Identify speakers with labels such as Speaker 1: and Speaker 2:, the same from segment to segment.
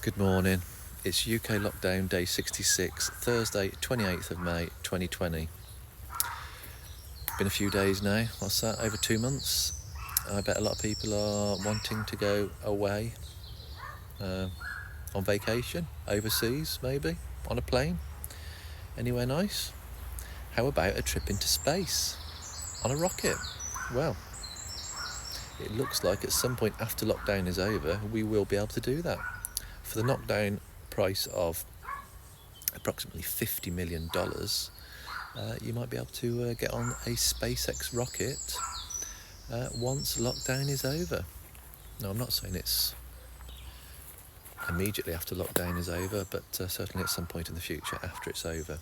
Speaker 1: Good morning. It's UK lockdown day 66, Thursday, 28th of May, 2020. Been a few days now. What's that? Over 2 months. I bet a lot of people are wanting to go away on vacation, overseas maybe, on a plane. Anywhere nice? How about a trip into space on a rocket? Well, it looks like at some point after lockdown is over, we will be able to do that. For the knockdown price of approximately $50 million, you might be able to get on a SpaceX rocket once lockdown is over. Now, I'm not saying it's immediately after lockdown is over, but certainly at some point in the future after it's over.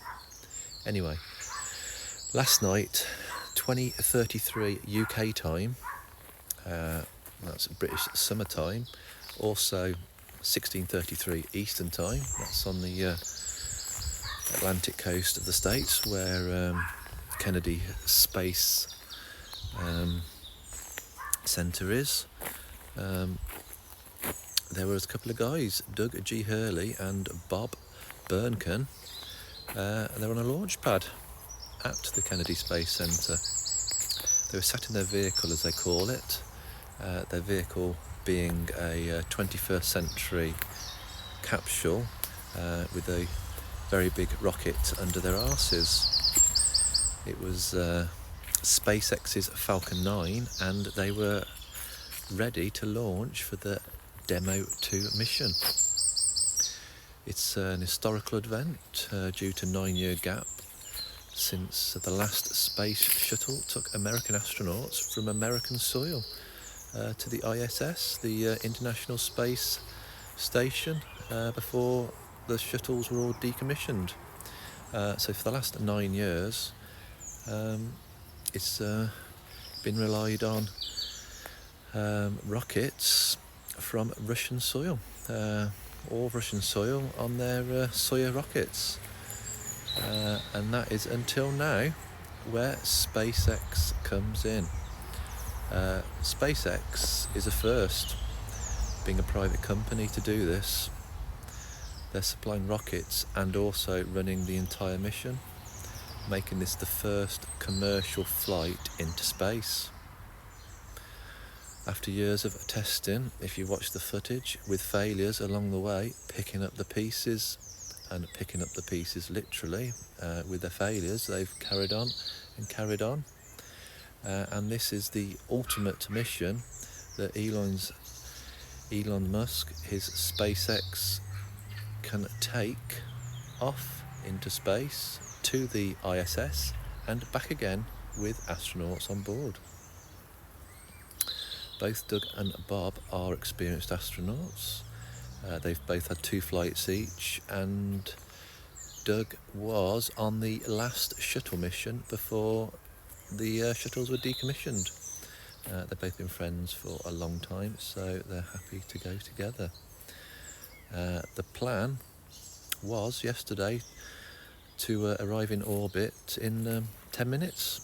Speaker 1: Anyway, last night, 20:33 UK time, that's British summer time, also 16:33 Eastern time, that's on the Atlantic coast of the States, where Kennedy Space Centre is. There was a couple of guys, Doug G. Hurley and Bob Burncan. They're on a launch pad at the Kennedy Space Centre. They were sat in their vehicle, as they call it, their vehicle being a 21st century capsule with a very big rocket under their arses. It was SpaceX's Falcon 9, and they were ready to launch for the Demo 2 mission. It's an historical event due to 9-year gap since the last space shuttle took American astronauts from American soil to the ISS, the International Space Station, before the shuttles were all decommissioned. So for the last 9 years, it's been relied on rockets from Russian soil, all Russian soil on their Soyuz rockets. And that is until now where SpaceX comes in. SpaceX is a first, being a private company to do this. They're supplying rockets and also running the entire mission, making this the first commercial flight into space. After years of testing, if you watch the footage, with failures along the way, picking up the pieces literally, with their failures, they've carried on and carried on. And this is the ultimate mission that Elon Musk, his SpaceX, can take off into space to the ISS and back again with astronauts on board. Both Doug and Bob are experienced astronauts. They've both had 2 flights each, and Doug was on the last shuttle mission before the shuttles were decommissioned. They've both been friends for a long time, so they're happy to go together. The plan was yesterday to arrive in orbit in 10 minutes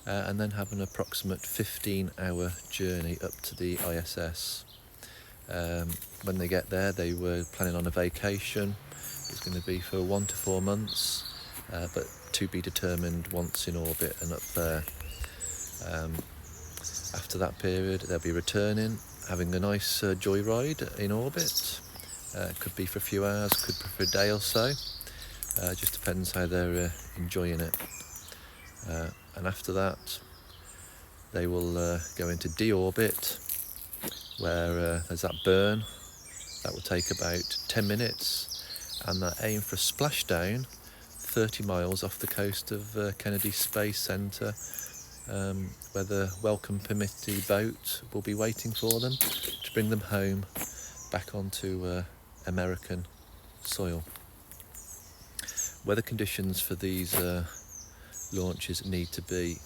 Speaker 1: and then have an approximate 15-hour journey up to the ISS. When they get there, they were planning on a vacation. It's going to be for 1 to 4 months, but to be determined once in orbit and up there. After that period, they'll be returning, having a nice joyride in orbit. Could be for a few hours, could be for a day or so. Just depends how they're enjoying it. And after that, they will go into deorbit, where there's that burn. That will take about 10 minutes, and they aim for a splashdown 30 miles off the coast of Kennedy Space Centre, where the welcome committee boat will be waiting for them to bring them home back onto American soil. Weather conditions for these launches need to be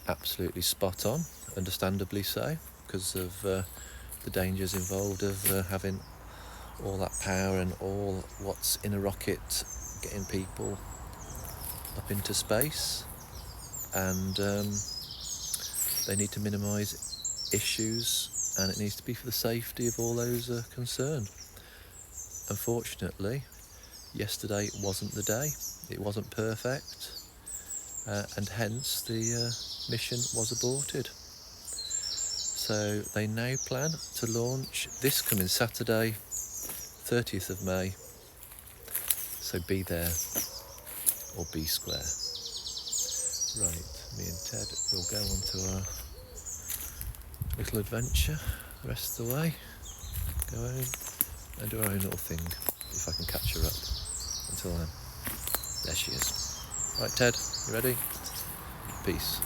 Speaker 1: absolutely spot on, understandably so, because of the dangers involved of having all that power and all what's in a rocket getting people up into space, and they need to minimise issues, and it needs to be for the safety of all those concerned. unfortunately, yesterday wasn't the day. It wasn't perfect, and hence the mission was aborted. So they now plan to launch this coming Saturday, 30th of May. So be there or be square. Right, me and Ted will go on to our little adventure the rest of the way. Go home and do our own little thing, if I can catch her up. Until then, there she is. Right, Ted, you ready? Peace.